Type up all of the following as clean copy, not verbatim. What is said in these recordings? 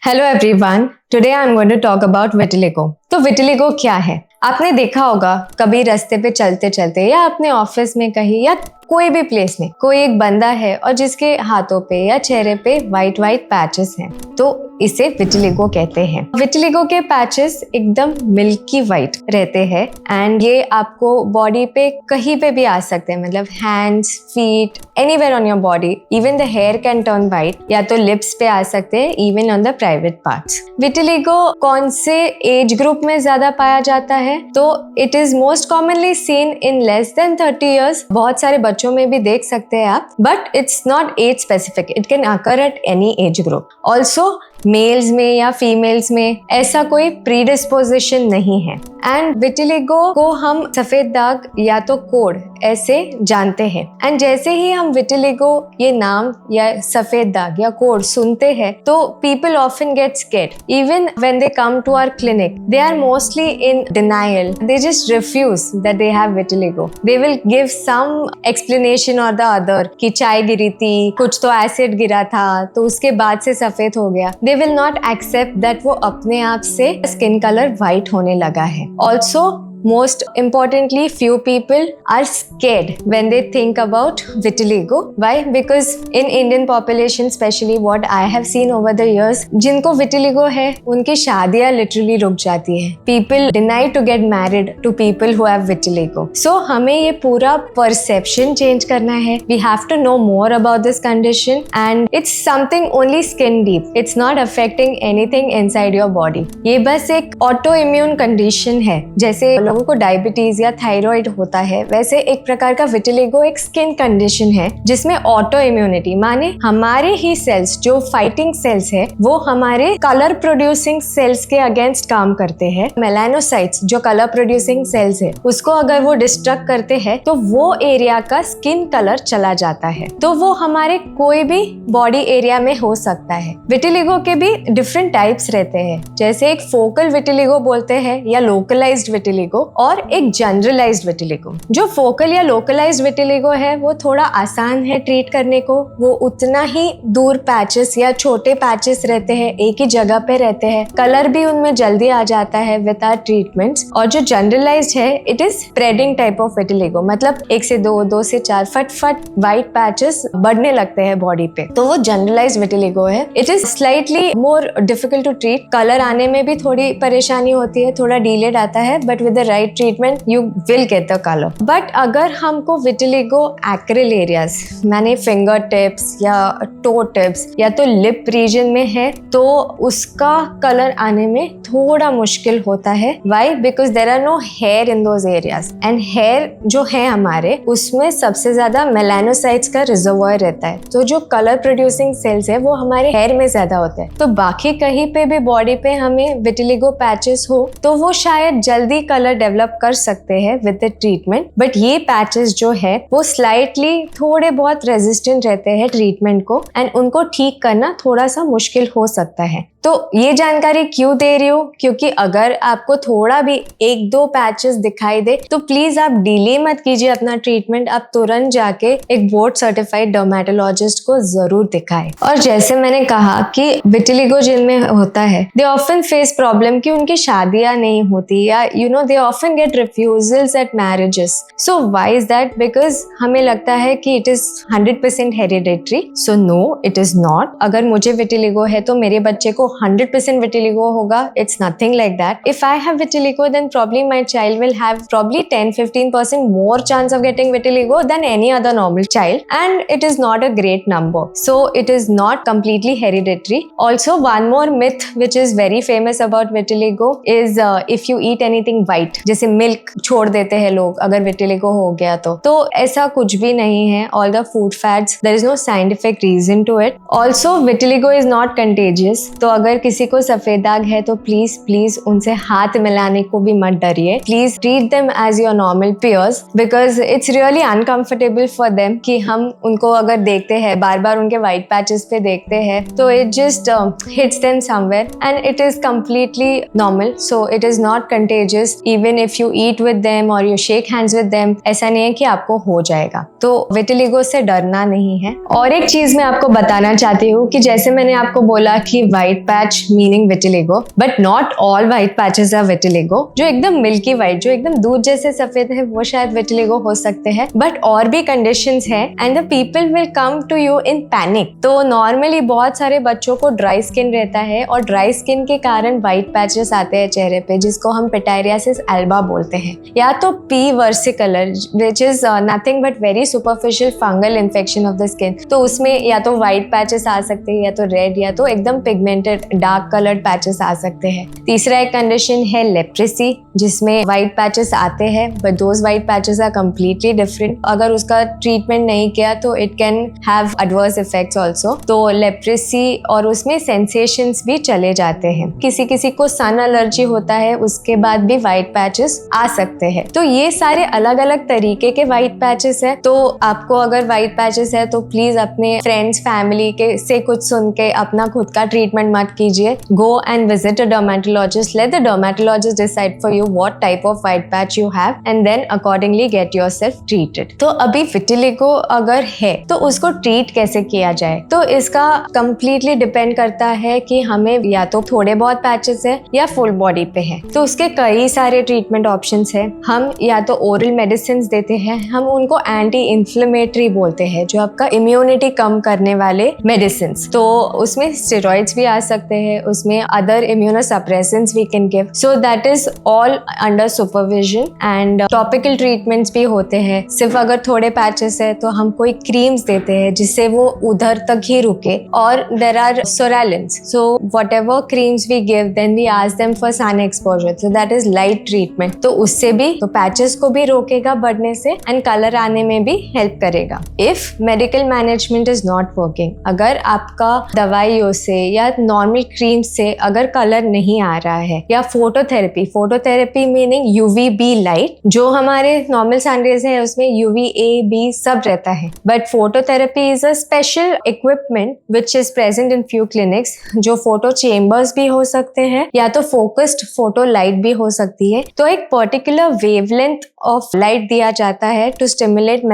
Hello everyone, today I am going to talk about vitiligo. तो vitiligo क्या है? आपने देखा होगा कभी रास्ते पे चलते चलते या अपने ऑफिस में कहीं या कोई भी प्लेस में कोई एक बंदा है और जिसके हाथों पे या चेहरे पे वाइट वाइट पैचेस हैं, तो इसे विटिलिगो कहते हैं। विटिलिगो के पैचेस एकदम मिल्की वाइट रहते हैं एंड ये आपको बॉडी पे कहीं पे भी आ सकते हैं, मतलब hands, feet, anywhere on your body. Even the hair can turn white, या तो लिप्स पे आ सकते हैं, even on the private parts. Vitiligo कौन से एज ग्रुप में ज्यादा पाया जाता है? तो it is most commonly seen in less than 30 years. बहुत सारे बच्चों में भी देख सकते हैं आप, but it's not age specific, it can occur at any age group. Also males में या फीमेल्स में ऐसा कोई प्रीडिस्पोजिशन नहीं है। एंड विटिलिगो को हम सफेद दाग या तो कोढ़ ऐसे जानते हैं। एंड जैसे ही हम विटिलिगो ये नाम या सफेद दाग या कोढ़ सुनते हैं, तो people often get scared. Even when they come to our clinic, they are mostly in denial, they just refuse that they have vitiligo. They will give some explanation or the other कि चाय गिरी थी, कुछ तो acid गिरा था, तो उसके बाद से सफेद हो गया। They will not accept that वो अपने आप से स्किन कलर वाइट होने लगा है। Also, most importantly, few people are scared when they think about vitiligo. Why? Because in Indian population, especially what I have seen over the years, जिनको vitiligo है उनकी शादियां literally रुक जाती है। People deny to get married to people who have vitiligo. So हमें ये पूरा perception change करना है। We have to know more about this condition and it's something only skin deep. It's not affecting anything inside your body. ये बस एक autoimmune condition है। जैसे लोगों को डायबिटीज या थायराइड होता है, वैसे एक प्रकार का विटिलिगो एक स्किन कंडीशन है जिसमें ऑटो इम्यूनिटी, माने हमारे ही सेल्स जो फाइटिंग सेल्स है वो हमारे कलर प्रोड्यूसिंग सेल्स के अगेंस्ट काम करते हैं। मेलानोसाइट्स जो कलर प्रोड्यूसिंग सेल्स है उसको अगर वो डिस्ट्रक्ट करते हैं तो वो एरिया का स्किन कलर चला जाता है। तो वो हमारे कोई भी बॉडी एरिया में हो सकता है। विटिलिगो के भी डिफरेंट टाइप्स रहते हैं, जैसे एक फोकल विटिलिगो बोलते हैं या लोकलाइज्ड विटिलिगो, और एक जनरलाइज्ड विटिलिगो। जो फोकल या लोकलाइज्ड विटिलिगो है वो थोड़ा आसान है ट्रीट करने को। वो उतना ही दूर पैचेस या छोटे पैचेस रहते हैं, एक ही जगह पे रहते हैं, कलर भी उनमें जल्दी आ जाता है विद आवर ट्रीटमेंट्स। और जो जनरलाइज्ड है, it is spreading type of vitiligo, मतलब 1 से 2, 2 से 4 फट व्हाइट पैचेस बढ़ने लगते हैं बॉडी पे, तो वो जनरलाइज्ड विटिलिगो है। It is slightly more difficult to treat, colour आने में भी थोड़ी परेशानी होती है, थोड़ा डिलेड आता है, but with the right treatment you will get the colour. But अगर हमको विटिलिगो एक्रिल एरियाज, माने फिंगर टिप्स या टो टिप्स या तो लिप रीजन में है, तो उसका कलर आने में थोड़ा मुश्किल होता है। Why? Because there are no hair in those areas, and hair जो है हमारे उसमें सबसे ज्यादा मेलानोसाइट्स का रिजर्वॉयर रहता है। तो जो कलर प्रोड्यूसिंग सेल्स है वो हमारे हेयर में ज्यादा होते हैं। तो बाकी कहीं पे भी बॉडी पे हमें विटिलिगो पैचेस हो तो वो शायद जल्दी कलर डेवलप कर सकते हैं विद द ट्रीटमेंट। बट ये पैचेस जो है वो स्लाइटली थोड़े बहुत रेजिस्टेंट रहते हैं ट्रीटमेंट को, एंड उनको ठीक करना थोड़ा सा मुश्किल हो सकता है। तो ये जानकारी क्यों दे रही हूँ? क्योंकि अगर आपको थोड़ा भी 1-2 पैचेस दिखाई दे तो प्लीज आप डिले मत कीजिए अपना ट्रीटमेंट, आप तुरंत जाके एक बोर्ड सर्टिफाइड डर्मेटोलॉजिस्ट को जरूर दिखाएं। और जैसे मैंने कहा कि विटिलिगो जिनमें होता है, दे ऑफन फेस प्रॉब्लम कि उनकी शादियां नहीं होती, या they often get refusals at marriages. So why is that? Because हमें लगता है कि it is 100% hereditary. So no, it is not. अगर मुझे विटिलिगो है तो मेरे बच्चे को 100% vitiligo होगा, it's nothing like that. If I have vitiligo, then probably my child will have probably 10-15% more chance of getting vitiligo than any other normal child, and it is not a great number. So it is not completely hereditary. Also, one more myth which is very famous about vitiligo is if you eat anything white, जैसे milk छोड़ देते हैं लोग अगर vitiligo हो गया तो ऐसा कुछ भी नहीं है। All the food fads, there is no scientific reason to it. Also, vitiligo is not contagious. तो अगर किसी को सफेद दाग है तो प्लीज उनसे हाथ मिलाने को भी मत डरिए। Please treat them as your normal peers, because it's really uncomfortable for them कि हम उनको अगर देखते हैं, बार बार उनके व्हाइट पैचेस पे देखते हैं, तो it just hits them somewhere, and it is completely normal. So it is not contagious. Even even if you eat with them और you shake hands with them, ऐसा नहीं है कि आपको हो जाएगा। तो विटिलिगो से डरना नहीं है। और एक चीज मैं आपको बताना चाहती हूँ कि जैसे मैंने आपको बोला कि white patch meaning vitiligo, but not all white patches are vitiligo. जो एकदम मिल्की व्हाइट, जो एकदम दूध जैसे सफेद है, वो शायद विटिलिगो हो सकते हैं, बट और भी कंडीशंस है and the people will come to you in panic. तो नॉर्मली बहुत सारे बच्चों को ड्राई स्किन रहता है और ड्राई स्किन के कारण व्हाइट पैचेस आते हैं चेहरे पे, जिसको हम पिटायरियासिस एल्बा बोलते हैं, या तो P versicolor which is nothing but very superficial fungal infection of the skin. तो उसमें या तो व्हाइट पैचेस आ सकते हैं, या तो रेड, या तो एकदम पिगमेंटेड डार्क कलर्ड पैचेस आ सकते हैं। तीसरा एक कंडीशन है लेप्रेसी, जिसमें व्हाइट पैचेस आते हैं but those white patches are completely different. अगर उसका ट्रीटमेंट नहीं किया तो it can have adverse effects also. तो लेप्रेसी और उसमें सेंसेशंस भी चले जाते हैं। किसी किसी को सन एलर्जी होता है, उसके बाद भी व्हाइट पैचेस आ सकते हैं। तो ये सारे अलग अलग तरीके के व्हाइट पैचेस है। तो आपको अगर व्हाइट पैचेस है तो प्लीज अपने फ्रेंड्स फैमिली के से कुछ सुन के अपना खुद का ट्रीटमेंट मत कीजिए। Go and visit a dermatologist, let the dermatologist decide for you what type of white patch you have and then accordingly get yourself treated. तो अभी विटिलिगो अगर है तो उसको ट्रीट कैसे किया जाए, तो इसका कंप्लीटली डिपेंड करता है कि हमें या तो थोड़े बहुत पैचेस है या फुल बॉडी पे है। तो उसके कई सारे ट्रीटमेंट ऑप्शंस है। हम या तो ओरल मेडिसिन देते हैं, हम उनको एंटी इन्फ्लेमेटरी बोलते हैं, जो आपका इम्यूनिटी कम करने वाले मेडिसिन। तो उसमें स्टेरॉइड्स भी आ सकते हैं, उसमें other immunosuppressants we can give, so that is all under supervision. And topical treatments भी होते हैं। सिर्फ अगर थोड़े पैचेस है तो हम कोई क्रीम्स देते हैं जिससे वो उधर तक ही रुके। और there are psoralens, so whatever creams we give then we ask them for sun exposure, so that is light treatment. तो उससे भी तो पैचेस को भी रोकेगा बढ़ने से एंड कलर आने में भी हेल्प करेगा। If medical management is not working, अगर आपका दवाइयों से या नॉर्मल क्रीम से अगर कलर नहीं आ रहा है, या फोटोथेरेपी मीनिंग यूवीबी लाइट, जो हमारे नॉर्मल सनरेज है उसमें यूवीए बी सब रहता है, but phototherapy is a special equipment which is present in few clinics, जो फोटो चेम्बर्स भी हो सकते हैं या तो फोकस्ड फोटो लाइट भी हो सकती है। तो एक पर्टिकुलर वेवलेंथ ऑफ लाइट दिया जाता है to stimulate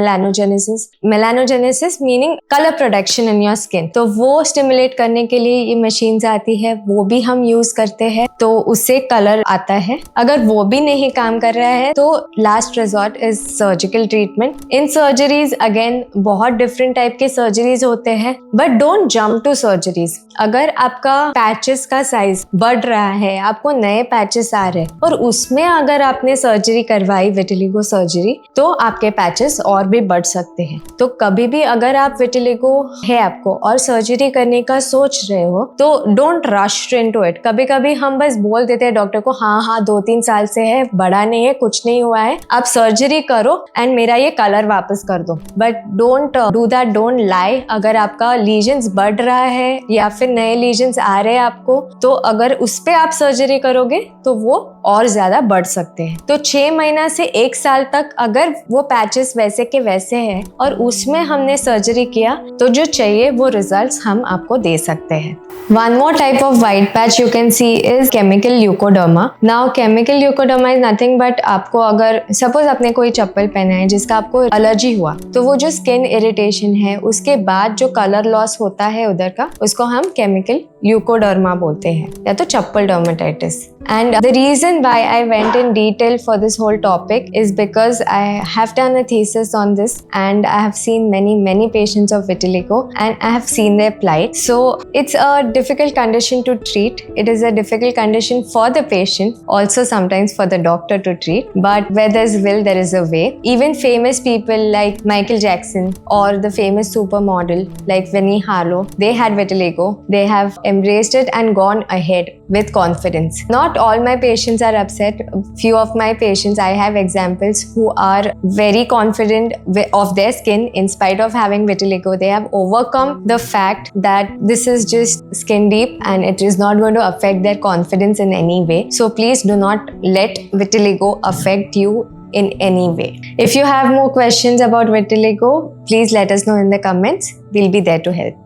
melanogenesis meaning colour production in your skin. तो वो स्टिमुलेट करने के लिए ये मशीन्स आती है, वो भी हम यूज करते हैं, तो उससे कलर आता है। अगर वो भी नहीं काम कर रहा है तो last resort is surgical treatment. In surgeries again बहुत डिफरेंट टाइप के सर्जरीज होते हैं, but don't jump to surgeries. अगर आपका पैचेस का साइज बढ़ रहा है, आपको नए पैचेस आ रहे हैं और उसमें अगर आपने सर्जरी करवाई, विटिलिगो सर्जरी, तो आपके पैचेस और भी बढ़ सकते हैं। तो कभी भी अगर आप विटिलिगो है आपको और सर्जरी करने का सोच रहे हो तो डोंट रश इनटू इट। कभी कभी हम बस बोल देते हैं डॉक्टर को, हाँ 2-3 साल से है, बड़ा नहीं है, कुछ नहीं हुआ है, आप सर्जरी करो एंड मेरा ये कलर वापस कर दो। But don't do that, don't lie. अगर आपका लीजन्स बढ़ रहा है या फिर नए लीजन्स आ रहे हैं आपको, तो अगर उस पे आप सर्जरी करोगे तो वो और ज्यादा बढ़ सकते हैं। तो 6 महीना से 1 साल तक अगर वो पैचेस वैसे के वैसे हैं और उसमें हमने सर्जरी किया, तो जो चाहिए वो रिजल्ट्स हम आपको दे सकते हैं। One more type of white patch you can see is chemical leukoderma. Now chemical leukoderma is nothing but आपको अगर सपोज आपने कोई चप्पल पहना है जिसका आपको एलर्जी हुआ, तो वो जो स्किन इरिटेशन है उसके बाद जो कलर लॉस होता है उधर का, उसको हम chemical leukoderma बोलते हैं, या तो चप्पल dermatitis. And the reason why I went in detail for this whole topic is because I have done a thesis on this and I have seen many patients of vitiligo and I have seen their plight. So it's a difficult condition to treat. It is a difficult condition for the patient, also sometimes for the doctor to treat. But where there's will, there is a way. Even famous people like Michael Jackson or the famous supermodel like Winnie Harlow, they had vitiligo. They have embraced it and gone ahead with confidence. Not all my patients are upset. Few of my patients, I have examples who are very confident of their skin in spite of having vitiligo. They have overcome the fact that this is just skin deep and it is not going to affect their confidence in any way. So please do not let vitiligo affect you in any way. If you have more questions about vitiligo, please let us know in the comments. We'll be there to help.